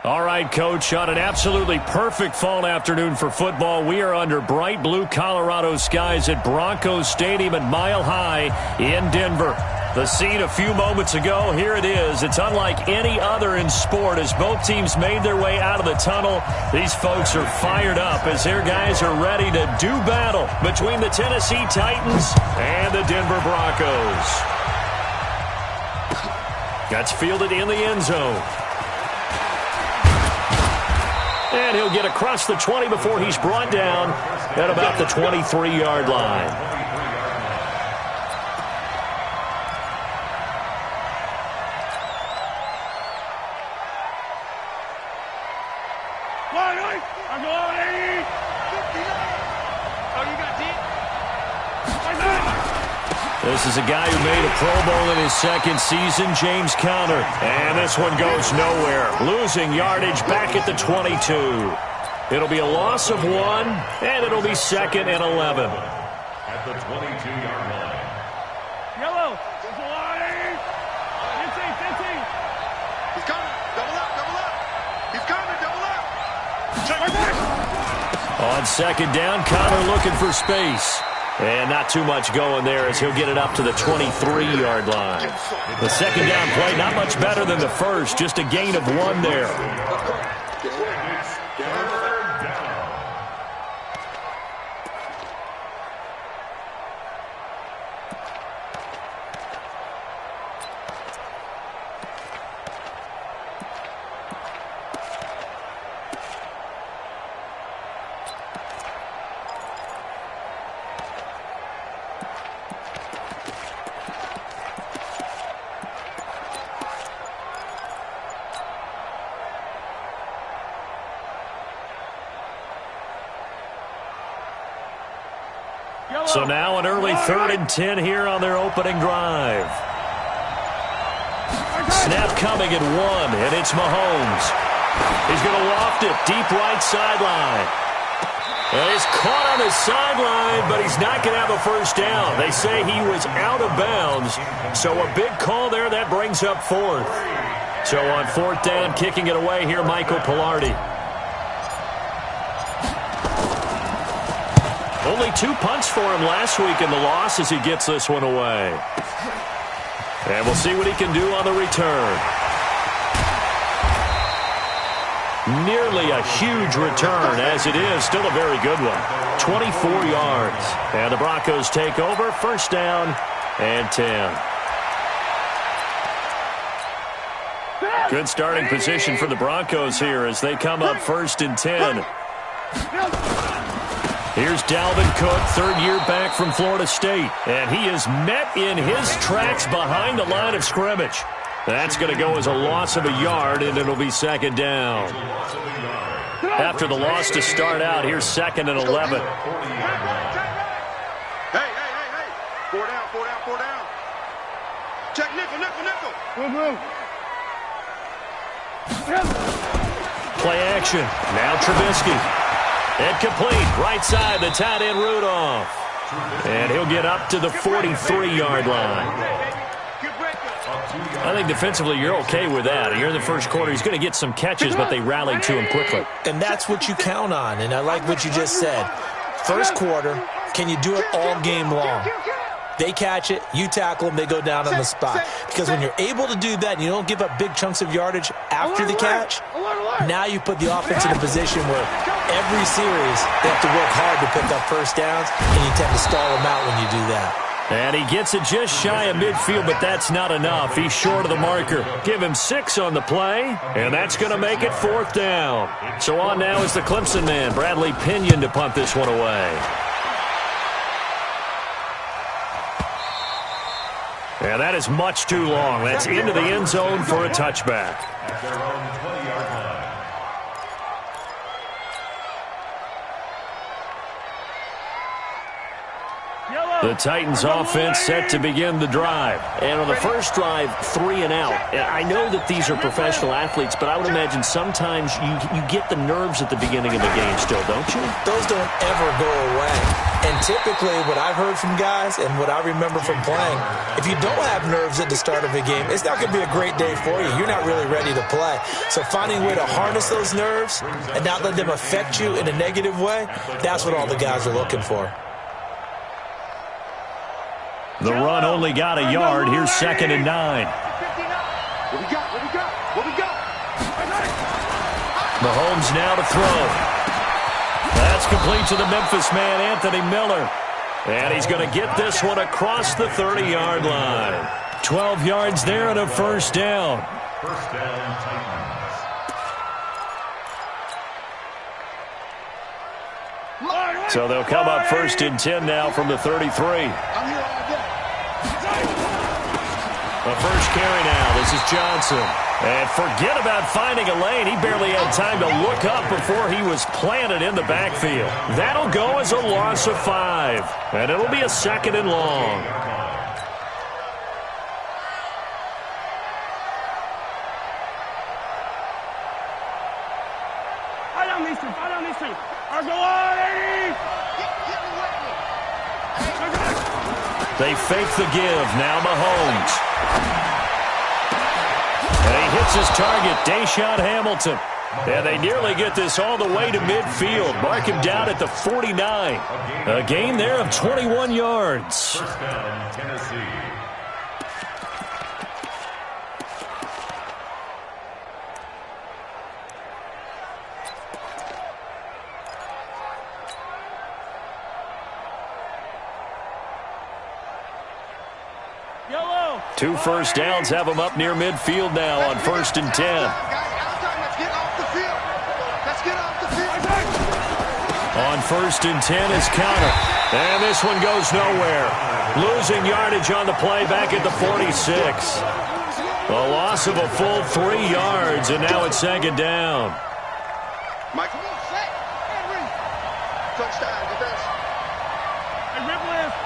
All right, Coach, on an absolutely perfect fall afternoon for football, we are under bright blue Colorado skies at Broncos Stadium at Mile High in Denver. The scene a few moments ago, here it is. It's unlike any other in sport as both teams made their way out of the tunnel. These folks are fired up as their guys are ready to do battle between the Tennessee Titans and the Denver Broncos. That's fielded in the end zone. And he'll get across the 20 before he's brought down at about the 23-yard line. This is a guy who made a Pro Bowl in his second season, James Conner. And this one goes nowhere. Losing yardage back at the 22. It'll be a loss of 1, and it'll be 2nd and 11. At the 22-yard line. Yellow. There's a line. 15. He's coming. Double up. He's coming. Double up. On second down, Conner looking for space. And not too much going there as he'll get it up to the 23-yard line. The second down play, not much better than the first, just a gain of 1 there. So now an early 3rd and 10 here on their opening drive. Snap coming at 1, and it's Mahomes. He's going to loft it deep right sideline. And he's caught on the sideline, but he's not going to have a first down. They say he was out of bounds. So a big call there, that brings up 4th. So on 4th down, kicking it away here, Michael Pilardi. Only 2 punts for him last week in the loss as he gets this one away. And we'll see what he can do on the return. Nearly a huge return, as it is. Still a very good one. 24 yards. And the Broncos take over. First down and 10. Good starting position for the Broncos here as they come up 1st and 10. Here's Dalvin Cook, 3rd year back from Florida State. And he is met in his tracks behind the line of scrimmage. That's going to go as a loss of a yard, and it'll be 2nd down. After the loss to start out, here's 2nd and 11. Hey. 4 down. Check nickel. Play action. Now Trubisky. Incomplete. Right side, the tight end Rudolph. And he'll get up to the 43-yard line. I think defensively you're okay with that. You're in the first quarter. He's going to get some catches, but they rallied to him quickly. And that's what you count on, and I like what you just said. First quarter, can you do it all game long? They catch it, you tackle them, they go down on the spot. Because when you're able to do that and you don't give up big chunks of yardage after the catch, now you put the offense in a position where every series they have to work hard to pick up first downs, and you tend to stall them out when you do that. And he gets it just shy of midfield, but that's not enough. He's short of the marker. Give him 6 on the play, and that's going to make it 4th down. So on now is the Clemson man, Bradley Pinion, to punt this one away. And that is much too long. That's into the end zone for a touchback. At their own 20-yard line. The Titans offense set to begin the drive. And on the first drive, 3 and out. And I know that these are professional athletes, but I would imagine sometimes you get the nerves at the beginning of the game still, don't you? Those don't ever go away. And typically what I've heard from guys and what I remember from playing, if you don't have nerves at the start of a game, it's not going to be a great day for you. You're not really ready to play. So finding a way to harness those nerves and not let them affect you in a negative way, that's what all the guys are looking for. The run only got a yard. Here's 2nd and 9. What we got? What we got? What we got? Mahomes now to throw. That's complete to the Memphis man, Anthony Miller. And he's going to get this one across the 30-yard line. 12 yards there and a first down. First down, Titans. So they'll come up 1st and 10 now from the 33. I'm here all day. The first carry now. This is Johnson. And forget about finding a lane. He barely had time to look up before he was planted in the backfield. That'll go as a loss of 5. And it'll be a 2nd and long. Fight on these two. Fight on these two. Argolani! They fake the give. Now Mahomes. And he hits his target, Deshaun Hamilton. And they nearly get this all the way to midfield. Mark him down at the 49. A gain there of 21 yards. First down, Tennessee. Yellow. 2 first downs have them up near midfield now on 1st and 10. Let's get off the field. Let's get off the field. On 1st and 10 is Connor. And this one goes nowhere. Losing yardage on the play back at the 46. A loss of a full 3 yards, and now it's 2nd down. Mike, touchdown, get this. Hey, rip lift.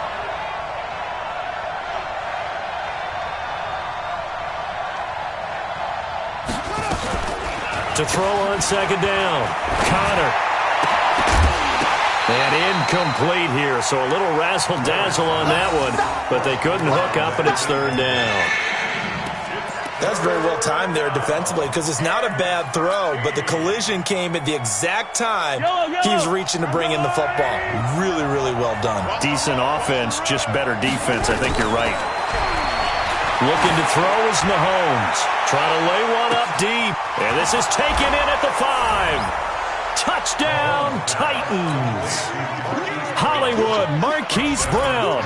To throw on 2nd down. Connor. And incomplete here, so a little razzle-dazzle on that one, but they couldn't hook up, and it's 3rd down. That's very well timed there defensively because it's not a bad throw, but the collision came at the exact time he was reaching to bring in the football. Really, really well done. Decent offense, just better defense. I think you're right. Looking to throw is Mahomes. Trying to lay one up deep. And this is taken in at the 5. Touchdown, Titans. Hollywood Marquise Brown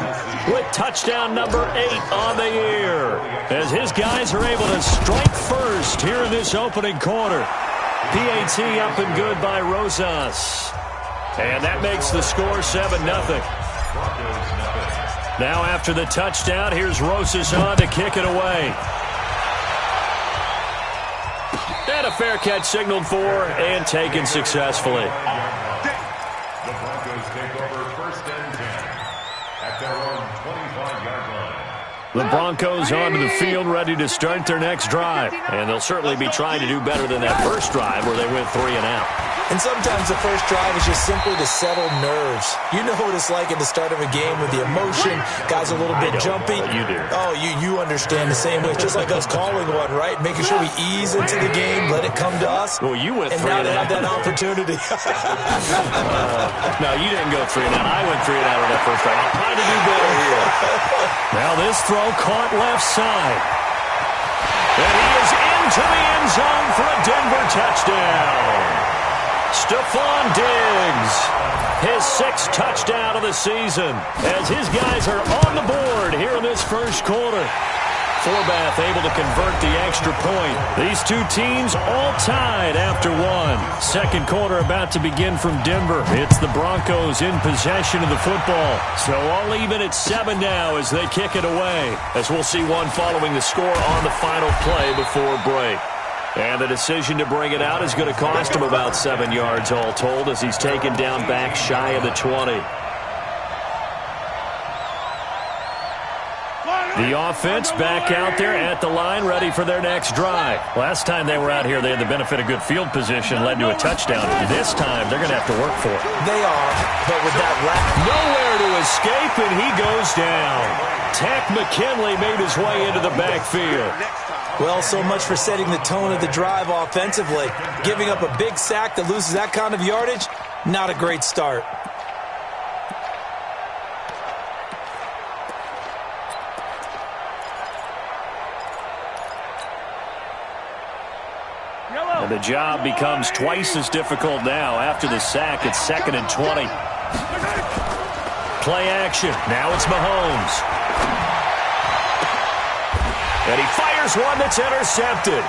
with touchdown number 8 on the year. As his guys are able to strike first here in this opening quarter. PAT up and good by Rosas. And that makes the score 7-0. Now after the touchdown, here's Rosas on to kick it away. And a fair catch signaled for and taken successfully. The Broncos take over 1st and 10 at their own 25-yard line. The Broncos onto the field ready to start their next drive. And they'll certainly be trying to do better than that first drive where they went 3 and out. And sometimes the first drive is just simply to settle nerves. You know what it's like at the start of a game with the emotion. Guys are a little bit jumpy. You do. Oh, you understand the same way. It's just like us calling one, right? Making sure we ease into the game, let it come to us. Well, you went 3 and now and they out. have that opportunity. No, you didn't go 3 and out. I went 3 and out on that first drive. I'm trying to do better here. Now this throw caught left side. And he is into the end zone for a Denver touchdown. Stephon Diggs, his 6th touchdown of the season, as his guys are on the board here in this first quarter. Forbath able to convert the extra point. These two teams all tied after 1. Second quarter about to begin from Denver. It's the Broncos in possession of the football. So all even at 7 now as they kick it away. As we'll see one following the score on the final play before break. And the decision to bring it out is going to cost him about 7 yards all told as he's taken down back shy of the 20. The offense back out there at the line, ready for their next drive. Last time they were out here, they had the benefit of good field position, led to a touchdown. This time, they're going to have to work for it. They are, but with that nowhere to escape, and he goes down. Tech McKinley made his way into the backfield. Well, so much for setting the tone of the drive offensively. Giving up a big sack that loses that kind of yardage, not a great start. And the job becomes twice as difficult now. After the sack, it's 2nd and 20. Play action. Now it's Mahomes. And he fires one that's intercepted.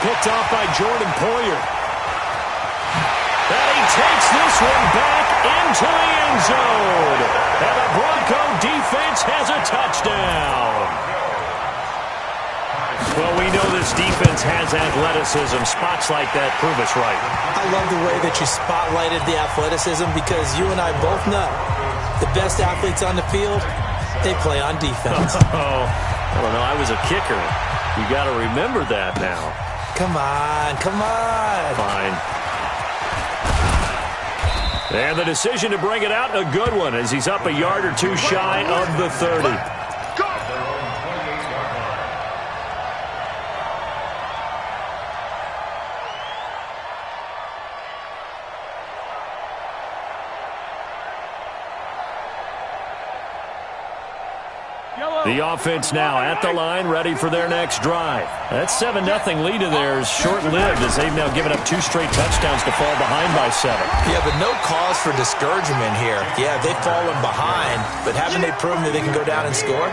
Picked off by Jordan Poyer. And he takes this one back into the end zone. And the Bronco defense has a touchdown. Well, we know this defense has athleticism. Spots like that prove us right. I love the way that you spotlighted the athleticism because you and I both know the best athletes on the field, they play on defense. Oh, I don't know. I was a kicker. You got to remember that now. Come on, come on. Fine. And the decision to bring it out, a good one, as he's up a yard or two shy of the 30. The offense now at the line, ready for their next drive. That 7-0 lead of theirs short-lived as they've now given up 2 straight touchdowns to fall behind by 7. Yeah, but no cause for discouragement here. Yeah, they've fallen behind, but haven't they proven that they can go down and score?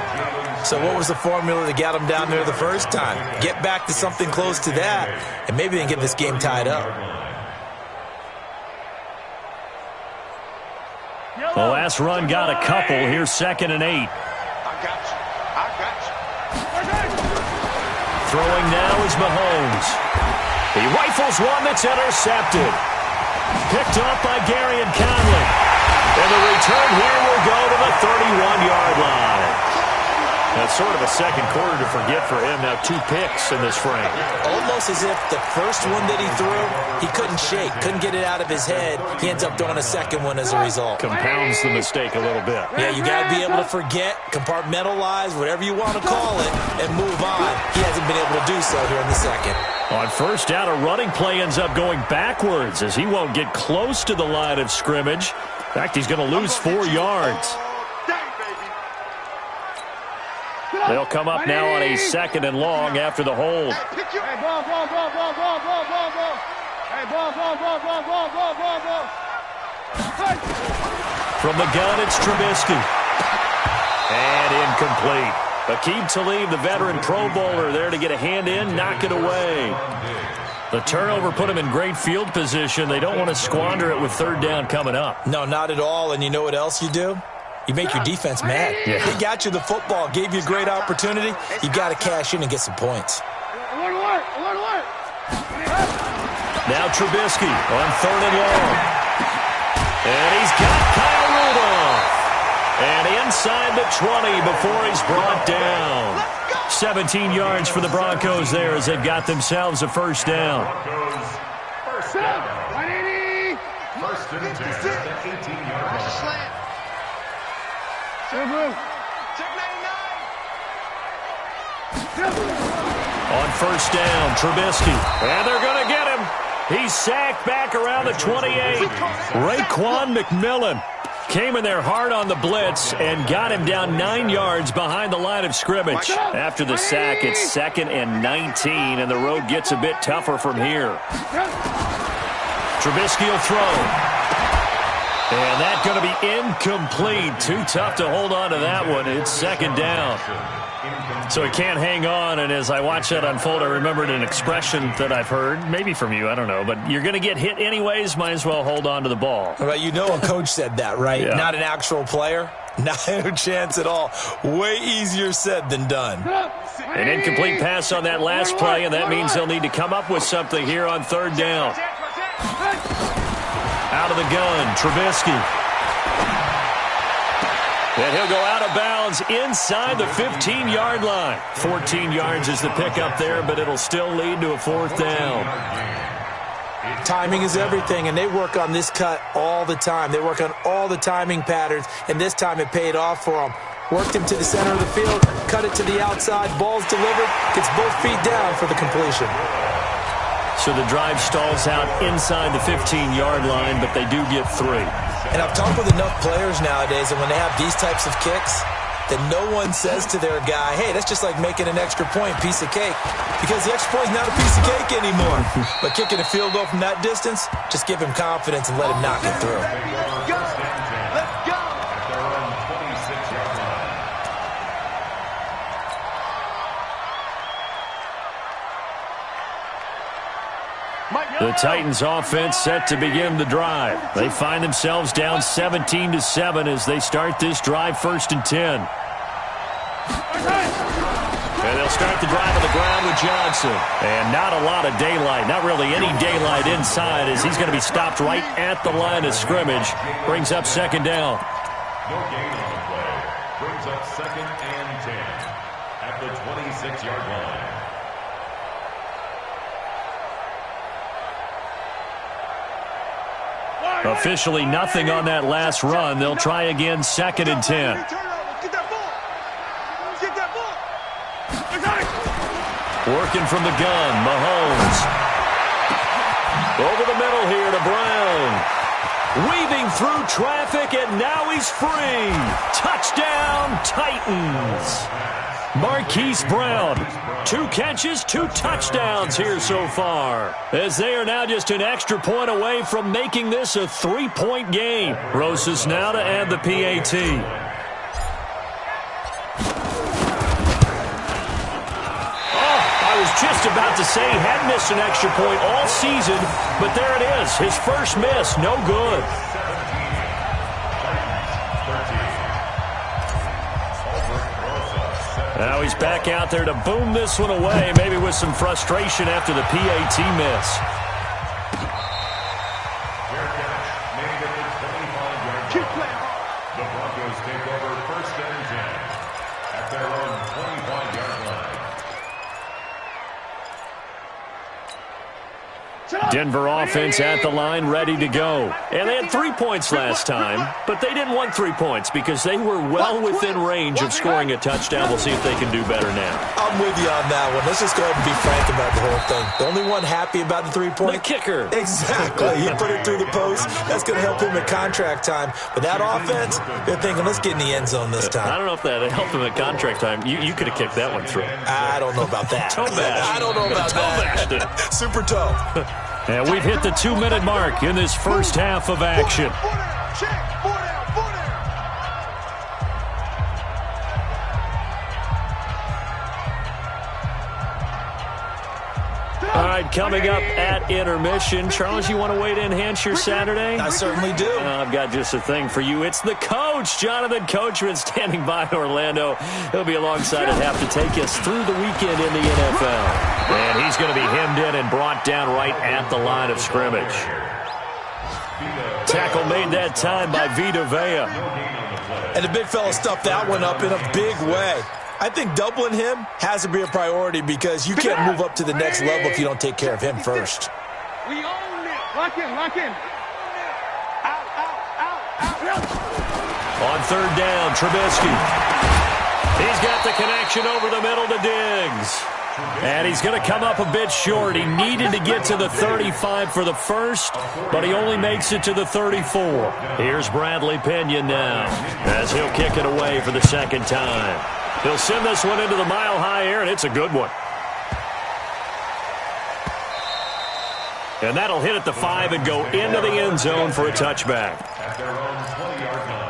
So what was the formula that got them down there the first time? Get back to something close to that, and maybe they can get this game tied up. The last run got a couple. Here's 2nd and 8. Throwing now is Mahomes. He rifles one that's intercepted. Picked off by Gary and Conley. And the return here will go to the 31-yard line. That's sort of a second quarter to forget for him. Now 2 picks in this frame. Almost as if the first one that he threw, he couldn't shake, couldn't get it out of his head. He ends up throwing a second one as a result. Compounds the mistake a little bit. Yeah, you got to be able to forget, compartmentalize, whatever you want to call it, and move on. He hasn't been able to do so here in the second. On first down, a running play ends up going backwards as he won't get close to the line of scrimmage. In fact, he's going to lose 4 yards. They'll come up now on a 2nd and long after the hold. From the gun, it's Trubisky. And incomplete. Aqib Talib, the veteran Pro Bowler, there to get a hand in, knock it away. The turnover put him in great field position. They don't want to squander it with 3rd down coming up. No, not at all. And you know what else you do? You make your defense mad. Yeah. They got you the football, gave you a great opportunity. You got to cash in and get some points. Now Trubisky on 3rd and long. And he's got Kyle Rudolph. And inside the 20 before he's brought down. 17 yards for the Broncos there as they've got themselves a 1st down. First down. 1st and 10 at the 18-yard line. On 1st down, Trubisky. And they're going to get him. He's sacked back around the 28. Raekwon McMillan came in there hard on the blitz and got him down 9 yards behind the line of scrimmage. After the sack, it's 2nd and 19, and the road gets a bit tougher from here. Trubisky will throw. And that's going to be incomplete. Too tough to hold on to that one. It's 2nd down. So he can't hang on, and as I watch that unfold, I remembered an expression that I've heard, maybe from you, I don't know, but you're going to get hit anyways, might as well hold on to the ball. Well, you know a coach said that, right? Yeah. Not an actual player. Not a chance at all. Way easier said than done. An incomplete pass on that last play, and that means they'll need to come up with something here on 3rd down. Out of the gun, Trubisky. And he'll go out of bounds inside the 15-yard line. 14 yards is the pickup there, but it'll still lead to a fourth down. Timing is everything, and they work on this cut all the time. They work on all the timing patterns, and this time it paid off for them. Worked him to the center of the field, cut it to the outside, ball's delivered, gets both feet down for the completion. So the drive stalls out inside the 15-yard line, but they do get 3. And I've talked with enough players nowadays, and when they have these types of kicks, that no one says to their guy, hey, that's just like making an extra point, piece of cake. Because the extra point is not a piece of cake anymore. But kicking a field goal from that distance, just give him confidence and let him knock it through. Let's go. Let's go. The Titans offense set to begin the drive. They find themselves down 17-7 as they start this drive, 1st and 10. And they'll start the drive on the ground with Johnson. And not a lot of daylight, not really any daylight inside, as he's going to be stopped right at the line of scrimmage. Brings up 2nd down. No gain on the play. Brings up 2nd and 10 at the 26-yard line. Officially nothing on that last run. They'll try again, 2nd and 10. Working from the gun, Mahomes. Over the middle here to Brown. Weaving through traffic, and now he's free. Touchdown, Titans. Marquise Brown, 2 catches, 2 touchdowns here so far, as they are now just an extra point away from making this a 3-point game. Rosas now to add the PAT. Oh, I was just about to say he had missed an extra point all season, but there it is, his first miss, no good. Now he's back out there to boom this one away, maybe with some frustration after the PAT miss. The Broncos take over 1st and 10 at their own 25-yard line. Denver offense at the line, ready to go. And they had 3 points last time, but they didn't want 3 points because they were well within range of scoring a touchdown. We'll see if they can do better now. I'm with you on that one. Let's just go ahead and be frank about the whole thing. The only one happy about the 3-point? The kicker. Exactly. He put it through the post. That's going to help him at contract time. But that offense, they're thinking, let's get in the end zone this time. I don't know if that helped him at contract time. You could have kicked that one through. I don't know about that. Toe bash. I don't know about that. Super toe. And we've hit the 2-minute mark in this first half of action. All right, coming up at intermission. Charles, you want to wait to enhance your Saturday? I certainly do. I've got just a thing for you. It's the coach, Jonathan Coachman, standing by in Orlando. He'll be alongside at half to take us through the weekend in the NFL. And he's going to be hemmed in and brought down right at the line of scrimmage. Tackle made that time by Vita Vea. And the big fella stuffed that one up in a big way. I think doubling him has to be a priority because you can't move up to the next level if you don't take care of him first. We own it. Lock in, lock in. Out. On 3rd down, Trubisky. He's got the connection over the middle to Diggs. And he's going to come up a bit short. He needed to get to the 35 for the first, but he only makes it to the 34. Here's Bradley Pinion now as he'll kick it away for the 2nd time. He'll send this one into the mile-high air, and it's a good one. And that'll hit at the 5 and go into the end zone for a touchback. At their own 20-yard line.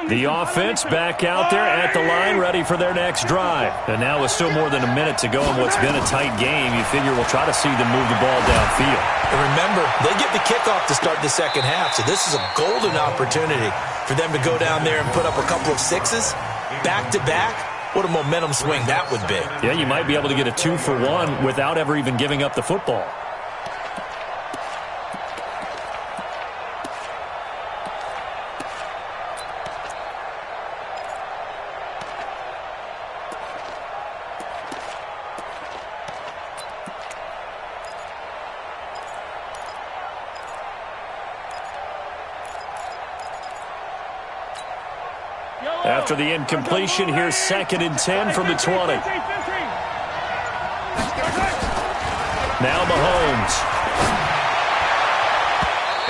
The offense back out there at the line, ready for their next drive. And now with still more than a minute to go in what's been a tight game, you figure we'll try to see them move the ball downfield. And remember, they get the kickoff to start the second half, so this is a golden opportunity for them to go down there and put up a couple of 6s back-to-back What a momentum swing that would be. Yeah, you might be able to get a 2-for-1 without ever even giving up the football. After the incompletion, here's 2nd and 10 from the 20. Now Mahomes.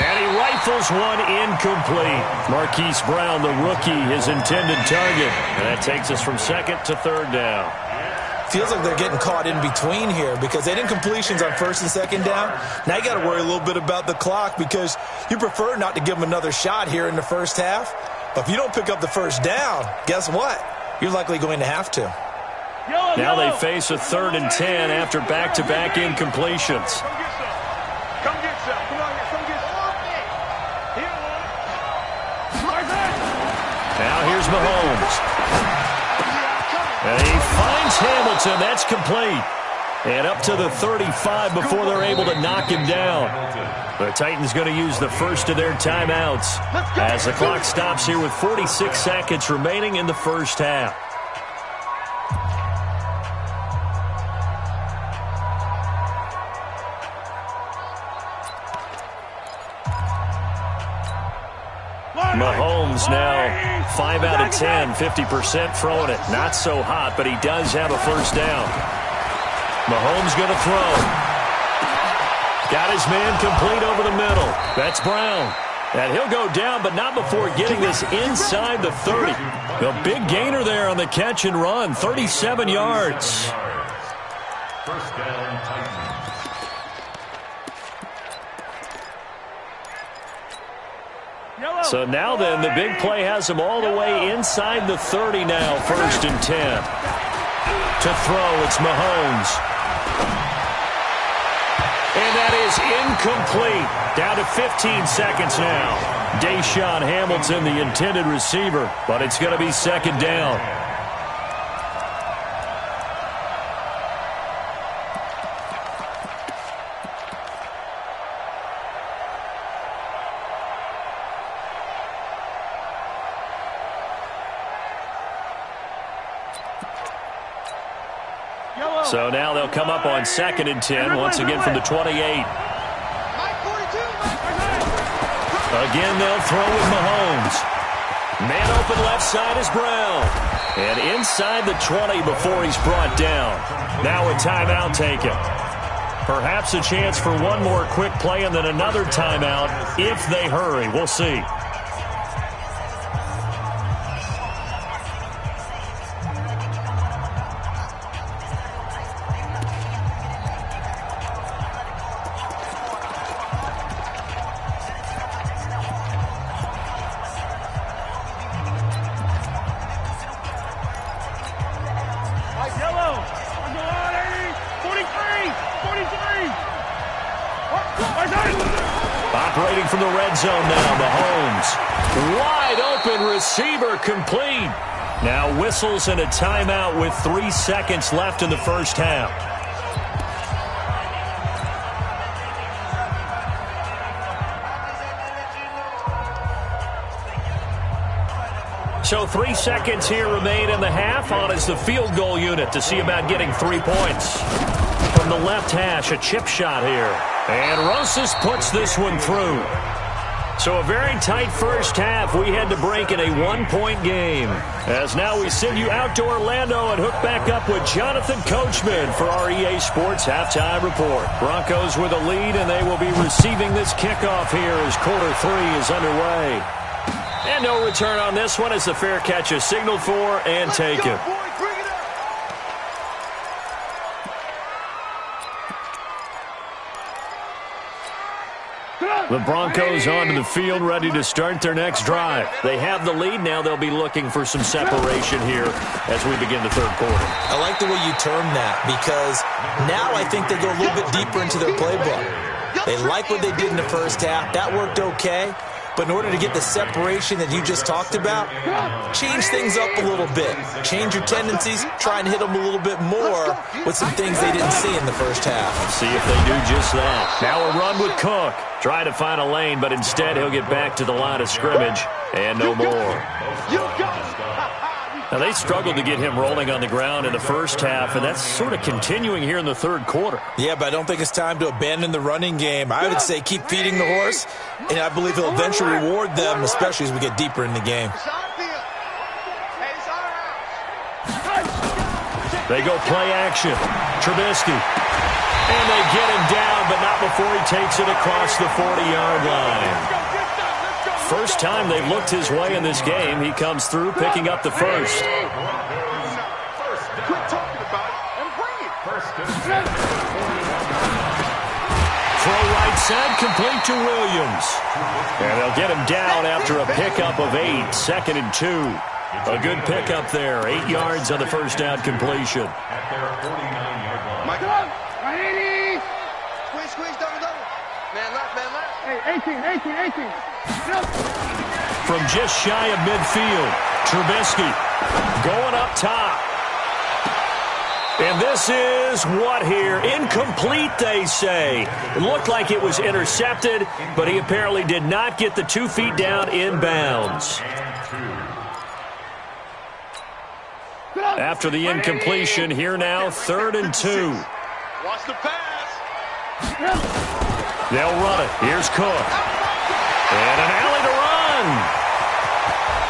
And he rifles one incomplete. Marquise Brown, the rookie, his intended target. And that takes us from 2nd to 3rd down. Feels like they're getting caught in between here because they didn't completions on 1st and 2nd down. Now you got to worry a little bit about the clock because you prefer not to give them another shot here in the first half. But if you don't pick up the 1st down, guess what? You're likely going to have to. Now they face a 3rd and 10 after back-to-back incompletions. Come get some. Come on, come get some. Now here's Mahomes. And he finds Hamilton. That's complete. And up to the 35 before they're able to knock him down. The Titans going to use the first of their timeouts as the clock stops here with 46 seconds remaining in the first half. Mahomes now 5 out of 10, 50% throwing it. Not so hot, but he does have a 1st down. Mahomes going to throw. Got his man complete over the middle. That's Brown. And he'll go down, but not before getting this inside the 30. The big gainer there on the catch and run, 37 yards. 1st down, Titans. So now then, the big play has him all the way inside the 30 now, 1st and 10. To throw, it's Mahomes. And that is incomplete. Down to 15 seconds now. Deshaun Hamilton, the intended receiver, but it's going to be 2nd down. So now they'll come up on 2nd and 10, once again from the 28. Again, they'll throw with Mahomes. Man open left side is Brown. And inside the 20 before he's brought down. Now a timeout taken. Perhaps a chance for one more quick play and then another timeout if they hurry. We'll see. Operating from the red zone now, Mahomes. Wide open receiver complete. Now whistles and a timeout with 3 seconds left in the first half. So 3 seconds here remain in the half. On is the field goal unit to see about getting 3 points. From the left hash, a chip shot here. And Rosas puts this one through. So a very tight first half. We had to break in a 1-point game. As now we send you out to Orlando and hook back up with Jonathan Coachman for our EA Sports Halftime Report. Broncos with a lead, and they will be receiving this kickoff here as quarter 3 is underway. And no return on this one as the fair catch is signaled for and taken. The Broncos onto the field, ready to start their next drive. They have the lead. Now they'll be looking for some separation here as we begin the third quarter. I like the way you term that because now I think they go a little bit deeper into their playbook. They like what they did in the first half. That worked okay. But in order to get the separation that you just talked about, change things up a little bit. Change your tendencies, try and hit them a little bit more with some things they didn't see in the first half. See if they do just that. Now a run with Cook. Try to find a lane, but instead he'll get back to the line of scrimmage and no more. Now, they struggled to get him rolling on the ground in the first half, and that's sort of continuing here in the third quarter. Yeah, but I don't think it's time to abandon the running game. I would say keep feeding the horse, and I believe he'll eventually reward them, especially as we get deeper in the game. They go play action. Trubisky. And they get him down, but not before he takes it across the 40-yard line. First time they've looked his way in this game. He comes through, picking up the first. Quit talking about it and bring it. Throw right side, complete to Williams. And they'll get him down after a pickup of 8, 2nd and 2. A good pickup there, 8 yards on the first down completion. At their 49-yard line. Mike, squeeze, double. Man left. Hey, 18. From just shy of midfield, Trubisky going up top. And this is what here? Incomplete, they say. It looked like it was intercepted, but he apparently did not get the 2 feet down inbounds. After the incompletion, here now, 3rd and 2. Watch the pass. They'll run it. Here's Cook. And an alley to run.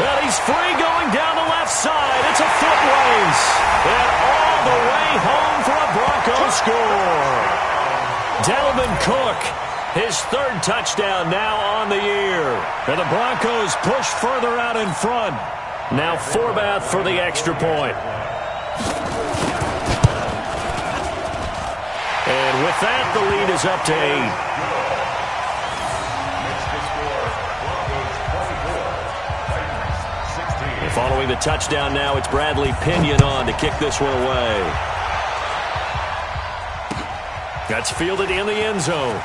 Well, he's free going down the left side. It's a foot race. And all the way home for a Broncos score. Dalvin Cook, his 3rd touchdown now on the year. And the Broncos push further out in front. Now Forbath for the extra point. And with that, the lead is up to 8. Following the touchdown now, it's Bradley Pinion on to kick this one away. That's fielded in the end zone.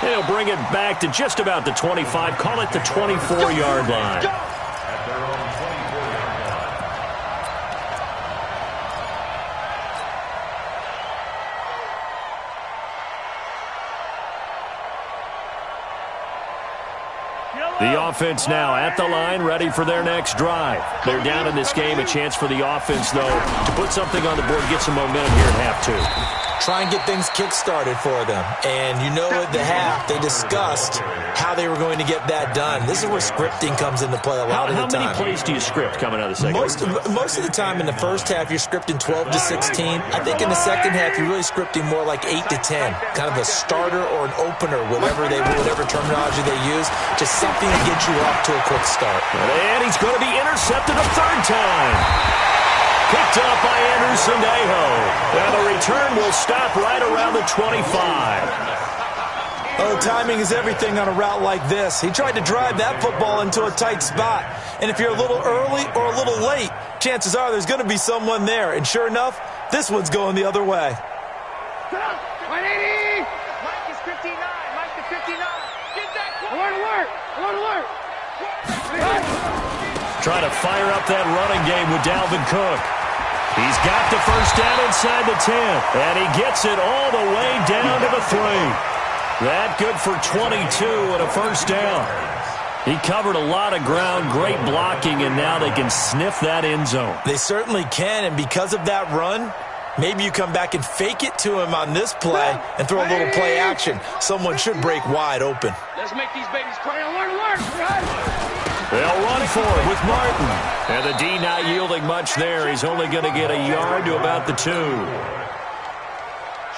He'll bring it back to just about the 25, call it the 24-yard line. At their own 24-yard line. The offense now at the line, ready for their next drive. They're down in this game. A chance for the offense, though, to put something on the board, get some momentum here at half 2. Try and get things kick-started for them. And you know at the half, they discussed how they were going to get that done. This is where scripting comes into play a lot of the time. How many plays do you script coming out of the second? Most of the time in the first half, you're scripting 12 to 16. I think in the second half, you're really scripting more like 8 to 10. Kind of a starter or an opener, whatever terminology they use. Just something to get you off to a quick start. And he's going to be intercepted a 3rd time. Picked up by Anderson Aho. And the return will stop right around the 25. Oh, timing is everything on a route like this. He tried to drive that football into a tight spot. And if you're a little early or a little late, chances are there's going to be someone there. And sure enough, this one's going the other way. 180! Mike is 59. Mike is 59. Get that. Alert! Trying to fire up that running game with Dalvin Cook. He's got the first down inside the 10, and he gets it all the way down to the 3. That good for 22 and a first down. He covered a lot of ground, great blocking, and now they can sniff that end zone. They certainly can, and because of that run, maybe you come back and fake it to him on this play and throw a little play action. Someone should break wide open. Let's make these babies cry. Alert! They'll run for it with Martin. And the D not yielding much there. He's only going to get a yard to about the 2.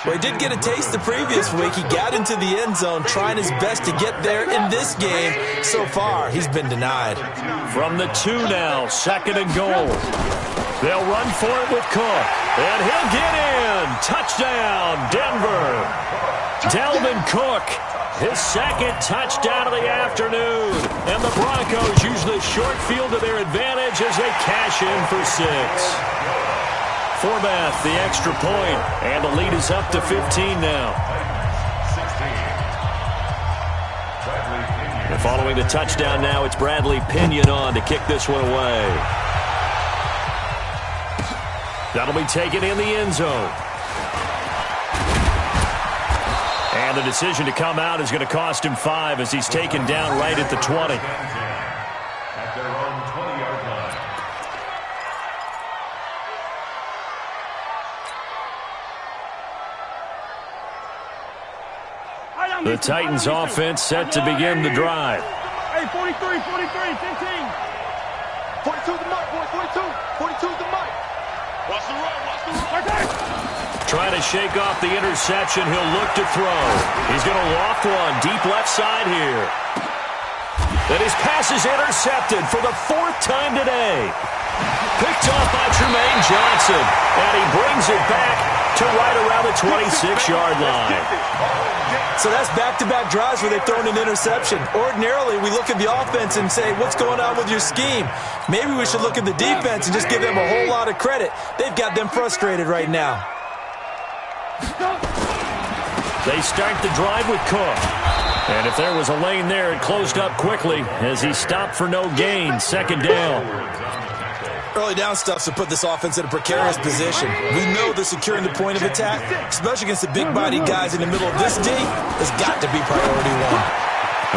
Well, he did get a taste the previous week. He got into the end zone trying his best to get there in this game. So far, he's been denied. From the 2 now, 2nd and goal. They'll run for it with Cook. And he'll get in. Touchdown, Denver. Dalvin Cook. His 2nd touchdown of the afternoon. And the Broncos use the short field to their advantage as they cash in for 6. Forbath, the extra point. And the lead is up to 15 now. Following the touchdown now, it's Bradley Pinion on to kick this one away. That'll be taken in the end zone. And the decision to come out is going to cost him 5 as he's taken down right at the 20. At their own 20-yard line. The Titans offense set to begin the drive. Hey, 43, 15. 42 the mic, boys, 42 the mic. Watch the run, watch the run. Trying to shake off the interception. He'll look to throw. He's going to loft one deep left side here. And his pass is intercepted for the 4th time today. Picked off by Tremaine Johnson. And he brings it back to right around the 26-yard line. So that's back-to-back drives where they've thrown an interception. Ordinarily, we look at the offense and say, what's going on with your scheme? Maybe we should look at the defense and just give them a whole lot of credit. They've got them frustrated right now. They start the drive with Cook. And if there was a lane there, it closed up quickly as he stopped for no gain. 2nd down. Early down stuffs to put this offense in a precarious position. We know that securing the point of attack, especially against the big-bodied guys in the middle of this D, has got to be priority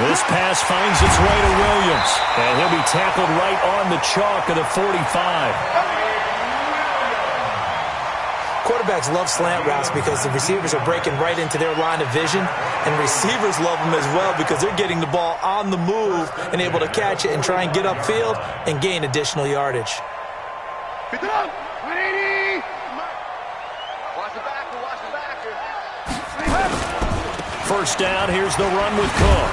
1. This pass finds its way to Williams. And he'll be tackled right on the chalk of the 45. Quarterbacks love slant routes because the receivers are breaking right into their line of vision, and receivers love them as well because they're getting the ball on the move and able to catch it and try and get upfield and gain additional yardage. Pick it up. 180. Watch the backer, watch the backer. First down, here's the run with Cook.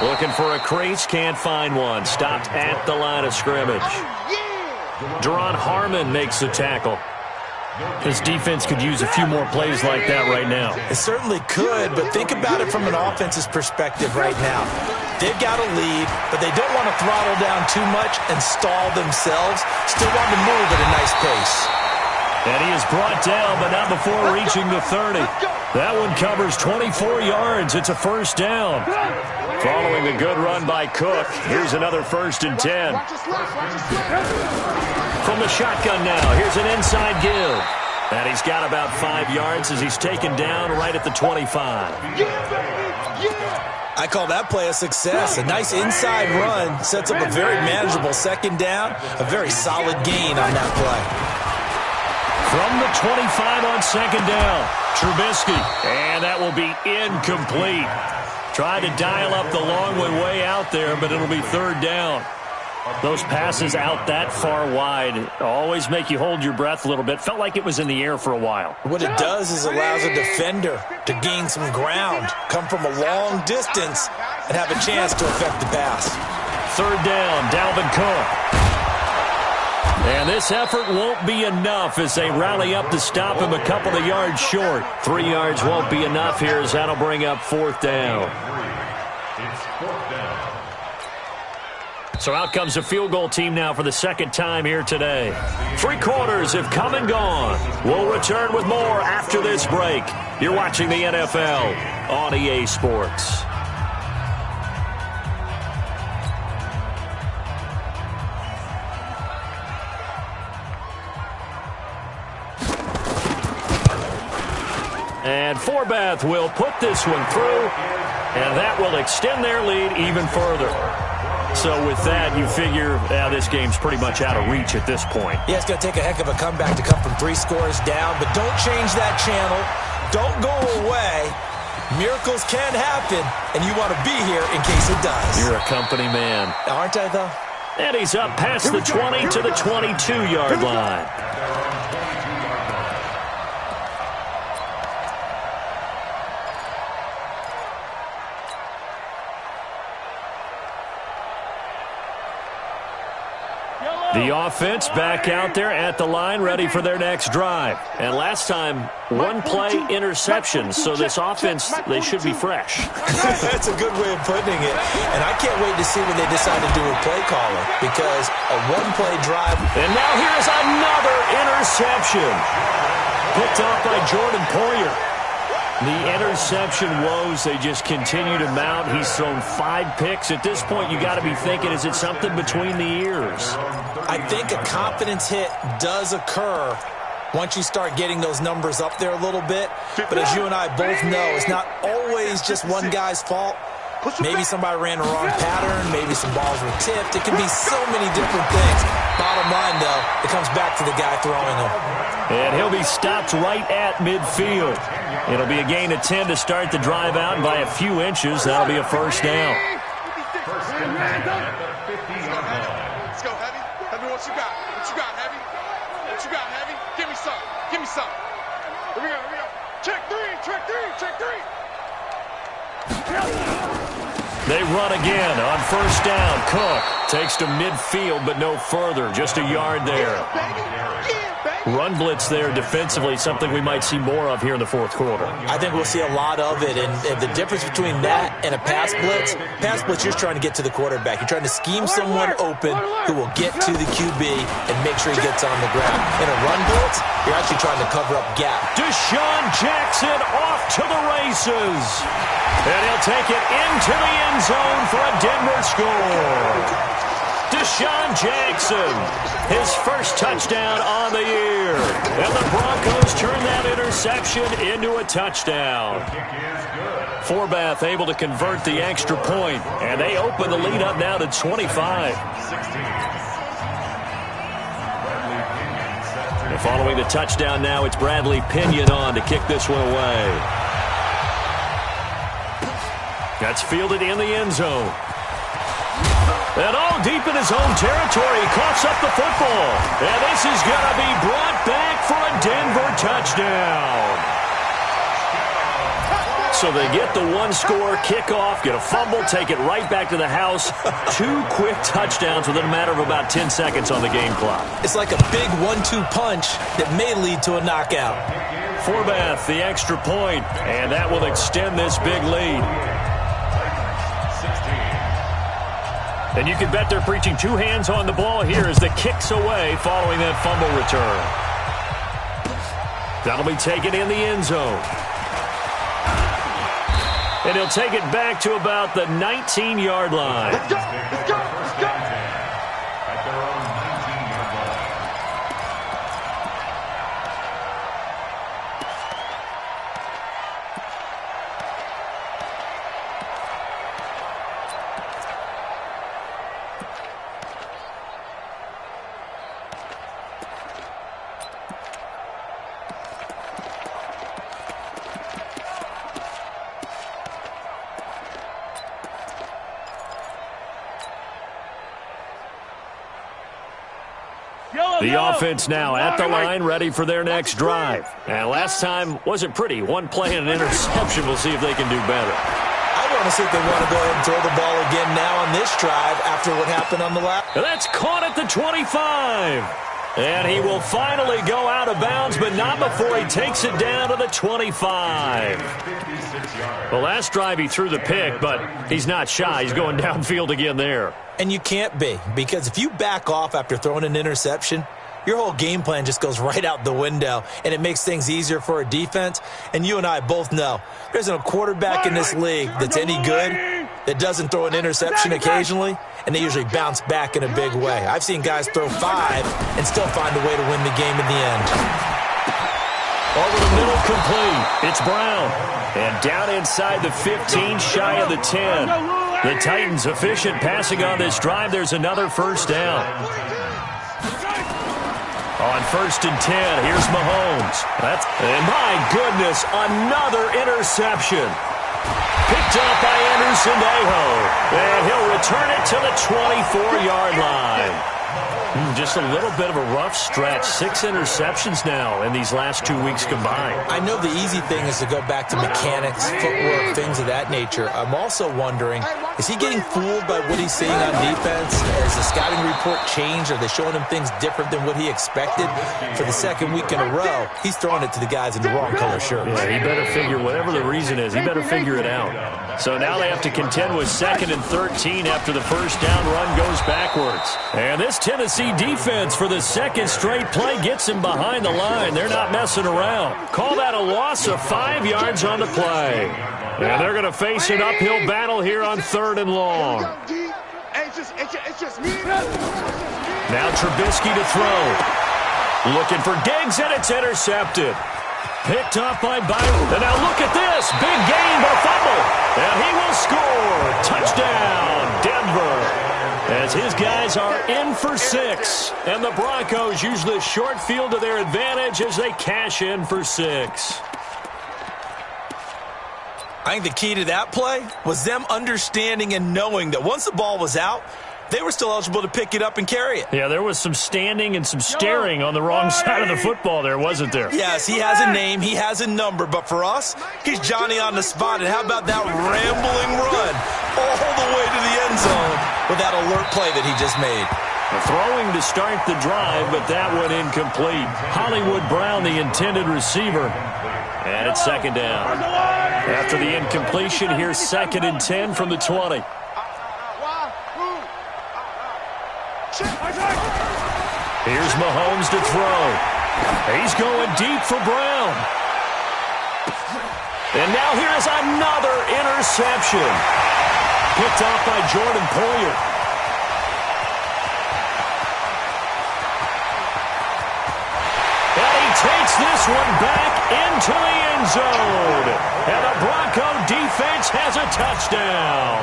Looking for a crease, can't find one. Stopped at the line of scrimmage. Deron Harmon makes the tackle. This defense could use a few more plays like that right now. It certainly could, but think about it from an offense's perspective right now. They've got a lead, but they don't want to throttle down too much and stall themselves. Still want to move at a nice pace. And he is brought down, but not before reaching the 30. That one covers 24 yards. It's a first down. Following a good run by Cook, here's another 1st and 10. From the shotgun now, here's an inside give. And he's got about 5 yards as he's taken down right at the 25. I call that play a success. A nice inside run sets up a very manageable 2nd down. A very solid gain on that play. From the 25 on 2nd down, Trubisky. And that will be incomplete. Tried to dial up the long one way out there, but it'll be 3rd down. Those passes out that far wide always make you hold your breath a little bit. Felt like it was in the air for a while. What it does is allows a defender to gain some ground, come from a long distance, and have a chance to affect the pass. 3rd down, Dalvin Cook. And this effort won't be enough as they rally up to stop him a couple of yards short. 3 yards won't be enough here as that'll bring up 4th down. It's 4th down. So out comes the field goal team now for the 2nd time here today. 3 quarters have come and gone. We'll return with more after this break. You're watching the NFL on EA Sports. And Forbath will put this one through, and that will extend their lead even further. So with that, you figure this game's pretty much out of reach at this point. Yeah, it's going to take a heck of a comeback to come from 3 scores down, but don't change that channel. Don't go away. Miracles can happen, and you want to be here in case it does. You're a company man. Aren't I, though? And he's up past the 20 to the 22-yard line. The offense back out there at the line, ready for their next drive. And last time, 1 play interception, so this offense, they should be fresh. That's a good way of putting it. And I can't wait to see when they decide to do a play caller, because a 1-play drive. And now here's another interception. Picked off by Jordan Poyer. The interception woes, they just continue to mount. He's thrown 5 picks. At this point, you got to be thinking, is it something between the ears? I think a confidence hit does occur once you start getting those numbers up there a little bit. But as you and I both know, it's not always just one guy's fault. Maybe somebody ran the wrong pattern. Maybe some balls were tipped. It can be so many different things. Bottom line, though, it comes back to the guy throwing them. And he'll be stopped right at midfield. It'll be a gain of 10 to start the drive out, and by a few inches, that'll be a first down. First and 10 at the 50-yard line. Let's go, Heavy. Heavy, what you got? What you got, Heavy? What you got, Heavy? Give me some. Give me some. Here we go, here we go. Check 3, check 3, check 3. They run again on first down. Cook takes to midfield, but no further. Just a yard there. Run blitz there defensively, something we might see more of here in the fourth quarter. I think we'll see a lot of it, and the difference between that and a pass blitz, you're just trying to get to the quarterback. You're trying to scheme someone open who will get to the QB and make sure he gets on the ground. In a run blitz, you're actually trying to cover up gap. Deshaun Jackson off to the races. And he'll take it into the end zone for a Denver score. Deshaun Jackson, his first touchdown on the year. And the Broncos turn that interception into a touchdown. Forbath able to convert the extra point, and they open the lead up now to 25. And following the touchdown now, it's Bradley Pinion on to kick this one away. That's fielded in the end zone. And all deep in his own territory, he coughs up the football. And this is going to be brought back for a Denver touchdown. So they get the one-score kickoff, get a fumble, take it right back to the house. 2 quick touchdowns within a matter of about 10 seconds on the game clock. It's like a big 1-2 punch that may lead to a knockout. Forbath, the extra point, and that will extend this big lead. And you can bet they're preaching 2 hands on the ball here as the kick's away following that fumble return. That'll be taken in the end zone. And he'll take it back to about the 19-yard line. Let's go, let's go, let's go. At their own 19-yard line. The offense now at the line, ready for their next drive. And last time wasn't pretty. 1 play and an interception. We'll see if they can do better. I want to see if they want to go ahead and throw the ball again now on this drive after what happened on the last. And that's caught at the 25. And he will finally go out of bounds, but not before he takes it down to the 25. Well, last drive he threw the pick, but he's not shy. He's going downfield again there. And you can't be, because if you back off after throwing an interception, your whole game plan just goes right out the window, and it makes things easier for a defense. And you and I both know there isn't a quarterback in this league that's any good that doesn't throw an interception occasionally, and they usually bounce back in a big way. I've seen guys throw 5 and still find a way to win the game in the end. Over the middle, complete. It's Brown. And down inside the 15, shy of the 10. The Titans efficient passing on this drive. There's another first down. On first and 10, here's Mahomes. And my goodness, another interception. Picked up by Anderson Aho. And he'll return it to the 24-yard line. Just a little bit of a rough stretch. 6 interceptions now in these last 2 weeks combined. I know the easy thing is to go back to mechanics, footwork, things of that nature. I'm also wondering Is he getting fooled by what he's seeing on defense? Has the scouting report changed? Are they showing him things different than what he expected? For the second week in a row, he's throwing it to the guys in the wrong color shirts. Yeah, he better figure, whatever the reason is, he better figure it out. So now they have to contend with 2nd and 13 after the first down run goes backwards. And this Tennessee defense for the second straight play gets him behind the line. They're not messing around. Call that a loss of 5 yards on the play. And they're going to face an uphill battle here on 3rd and long. Now Trubisky to throw. Looking for Diggs, and it's intercepted. Picked off by Byron. And now look at this. Big gain, but a fumble. And he will score. Touchdown, Denver. As his guys are in for 6. And the Broncos use the short field to their advantage as they cash in for 6. I think the key to that play was them understanding and knowing that once the ball was out, they were still eligible to pick it up and carry it. Yeah, there was some standing and some staring on the wrong side of the football there, wasn't there? Yes, he has a name, he has a number, but for us, he's Johnny on the spot. And how about that rambling run all the way to the end zone with that alert play that he just made? Throwing to start the drive, but that one incomplete. Hollywood Brown, the intended receiver. And it's 2nd down. After the incompletion, here's 2nd and 10 from the 20. Here's Mahomes to throw. He's going deep for Brown. And now here's another interception. Picked off by Jordan Poyer. And he takes this one back into the end zone. And the Bronco defense has a touchdown.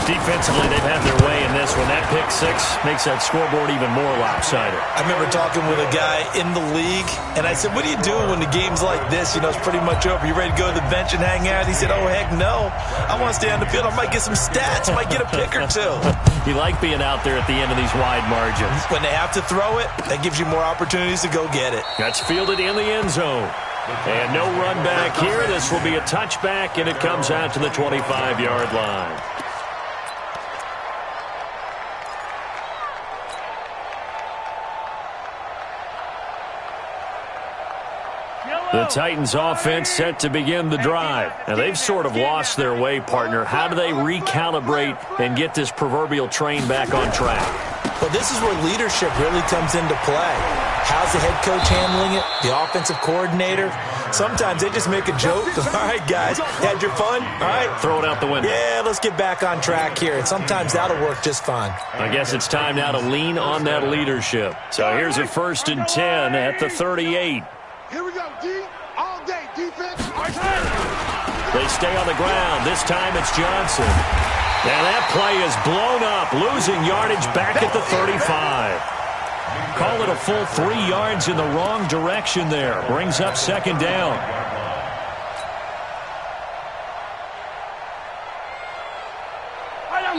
Defensively, they've had their way in this one. That pick 6 makes that scoreboard even more lopsided. I remember talking with a guy in the league, and I said, what do you do when the game's like this? You know, it's pretty much over. You ready to go to the bench and hang out? He said, oh, heck no. I want to stay on the field. I might get some stats. I might get a pick or two. You like being out there at the end of these wide margins. When they have to throw it, that gives you more opportunities to go get it. That's fielded in the end zone. And no run back here. This will be a touchback, and it comes out to the 25-yard line. The Titans offense set to begin the drive. Now, they've sort of lost their way, partner. How do they recalibrate and get this proverbial train back on track? Well, this is where leadership really comes into play. How's the head coach handling it? The offensive coordinator? Sometimes they just make a joke. All right, guys, had your fun? All right. Throw it out the window. Yeah, let's get back on track here. And sometimes that'll work just fine. I guess it's time now to lean on that leadership. So here's a 1st and 10 at the 38. Here we go, D. All day, defense. They stay on the ground. This time it's Johnson. And that play is blown up, losing yardage back at the 35. Call it a full 3 yards in the wrong direction there. Brings up 2nd down.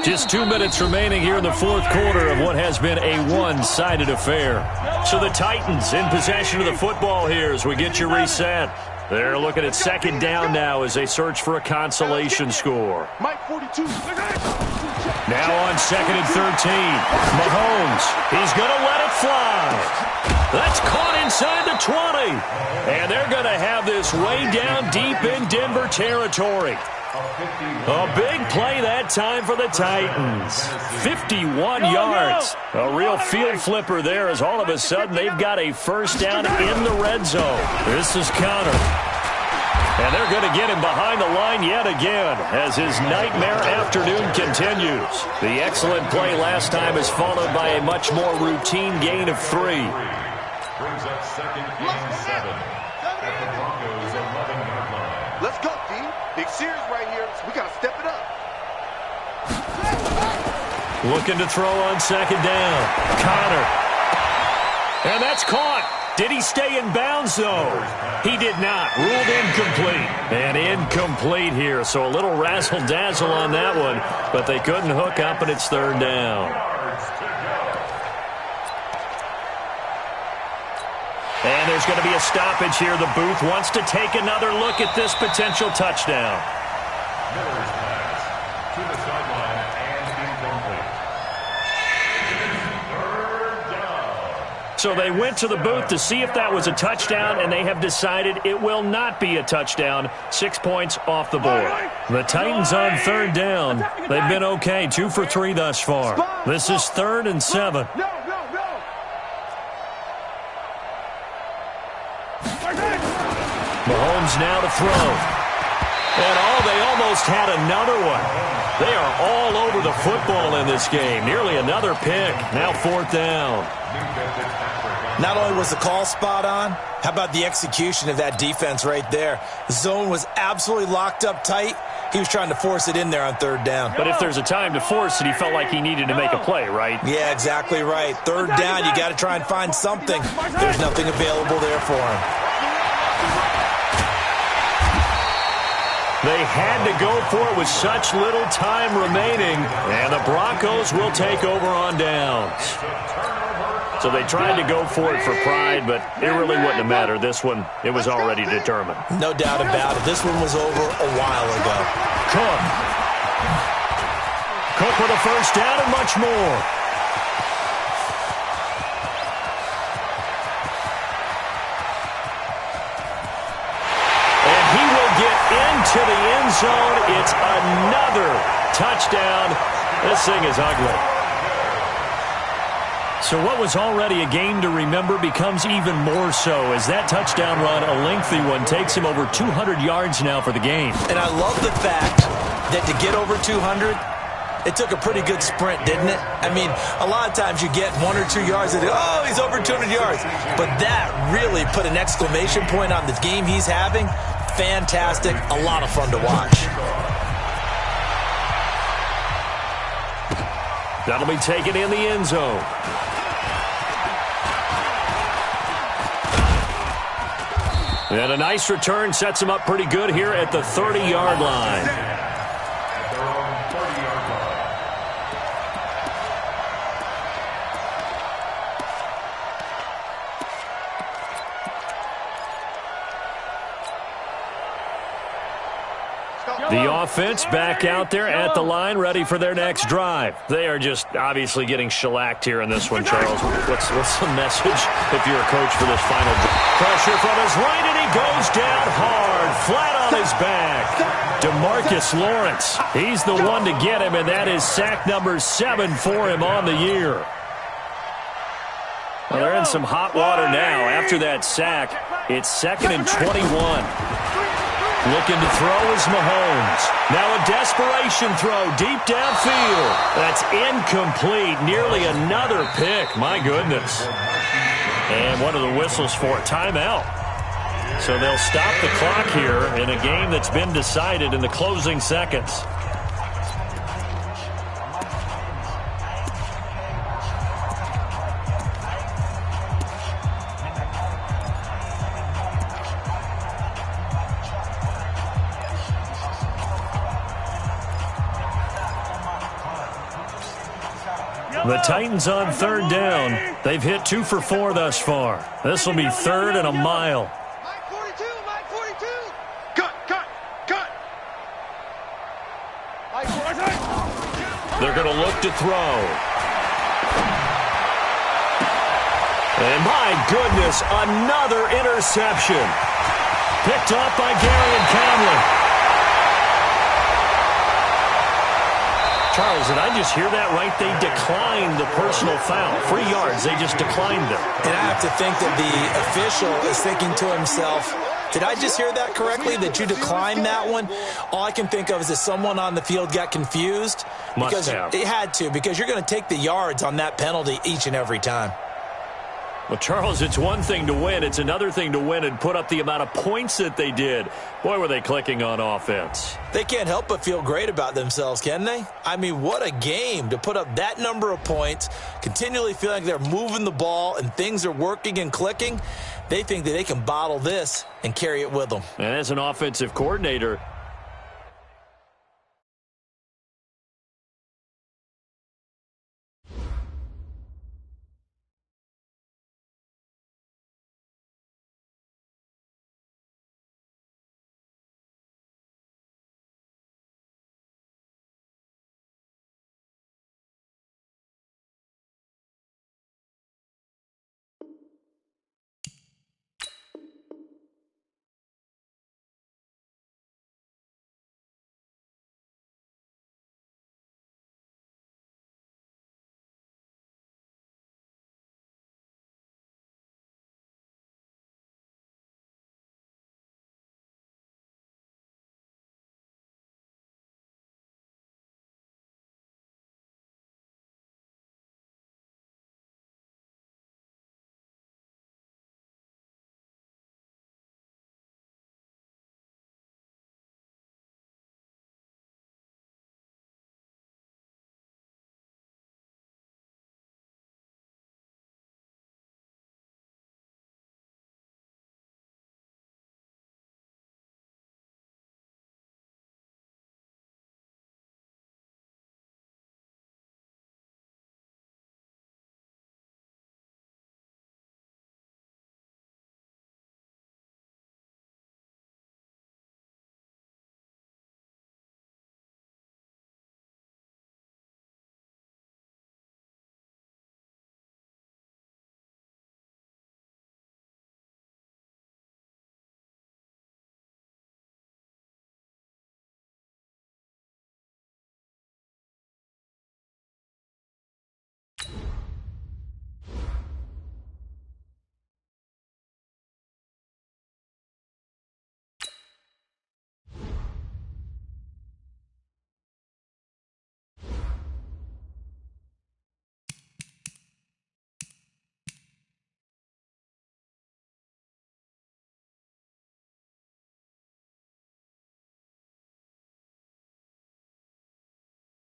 Just 2 minutes remaining here in the 4th quarter of what has been a one-sided affair. So the Titans in possession of the football here as we get you reset. They're looking at 2nd down now as they search for a consolation score. Mike 42. Now on 2nd and 13. Mahomes, he's going to let it fly. That's caught inside the 20. And they're going to have this way down deep in Denver territory. A big play that time for the Titans. 51 yards. A real field flipper there as all of a sudden they've got a 1st down in the red zone. This is Connor. And they're going to get him behind the line yet again as his nightmare afternoon continues. The excellent play last time is followed by a much more routine gain of 3. Brings up 2nd and 7 at the Broncos' 11-yard line. Let's go, D. Big series right here, so we got to step it up. Looking to throw on 2nd down. Connor. And that's caught. Did he stay in bounds, though? He did not. Ruled incomplete. And incomplete here, so a little razzle-dazzle on that one, but they couldn't hook up, and it's 3rd down. And there's going to be a stoppage here. The booth wants to take another look at this potential touchdown. Miller's pass to the sideline and incomplete. Third down. So they went to the booth to see if that was a touchdown, and they have decided it will not be a touchdown. 6 points off the board. The Titans on third down. They've been okay, 2 for 3 thus far. This is 3rd and 7. Mahomes now to throw. And they almost had another one. They are all over the football in this game. Nearly another pick. Now 4th down. Not only was the call spot on, how about the execution of that defense right there? The zone was absolutely locked up tight. He was trying to force it in there on 3rd down. But if there's a time to force it, he felt like he needed to make a play, right? Yeah, exactly right. 3rd down, you got to try and find something. There's nothing available there for him. They had to go for it with such little time remaining, and the Broncos will take over on downs. So they tried to go for it for pride, but it really wouldn't have mattered. This one, it was already determined. No doubt about it. This one was over a while ago. Cook with a first down and much more. And he will get into the end zone. It's another touchdown. This thing is ugly. So what was already a game to remember becomes even more so as that touchdown run, a lengthy one, takes him over 200 yards now for the game. And I love the fact that to get over 200, it took a pretty good sprint, didn't it? I mean, a lot of times you get 1 or 2 yards and, oh, he's over 200 yards. But that really put an exclamation point on the game he's having. Fantastic. A lot of fun to watch. That'll be taken in the end zone. And a nice return sets him up pretty good here at the 30-yard line. At their own 30-yard line. The offense back out there at the line, ready for their next drive. They are just obviously getting shellacked here in this one, Charles. What's the message if you're a coach for this final drive? Pressure from his right, and he goes down hard, flat on his back. DeMarcus Lawrence, he's the one to get him, and that is sack number 7 for him on the year. Well, they're in some hot water now. After that sack, it's 2nd and 21. Looking to throw is Mahomes. Now a desperation throw deep downfield. That's incomplete. Nearly another pick. My goodness. And what are the whistles for? Timeout. So they'll stop the clock here in a game that's been decided in the closing seconds. The Titans on 3rd down. They've hit 2 for 4 thus far. This will be 3rd and a mile. Mike 42, Mike 42. Cut. Mike 42. They're going to look to throw. And my goodness, another interception. Picked off by Gary and Camlin. Charles, did I just hear that right? They declined the personal foul. 3 yards, they just declined them. And I have to think that the official is thinking to himself, did I just hear that correctly, that you declined that one? All I can think of is that someone on the field got confused. Must have. It had to, because you're going to take the yards on that penalty each and every time. Well, Charles, it's one thing to win. It's another thing to win and put up the amount of points that they did. Boy, were they clicking on offense. They can't help but feel great about themselves, can they? I mean, what a game to put up that number of points, continually feeling like they're moving the ball and things are working and clicking. They think that they can bottle this and carry it with them. And as an offensive coordinator,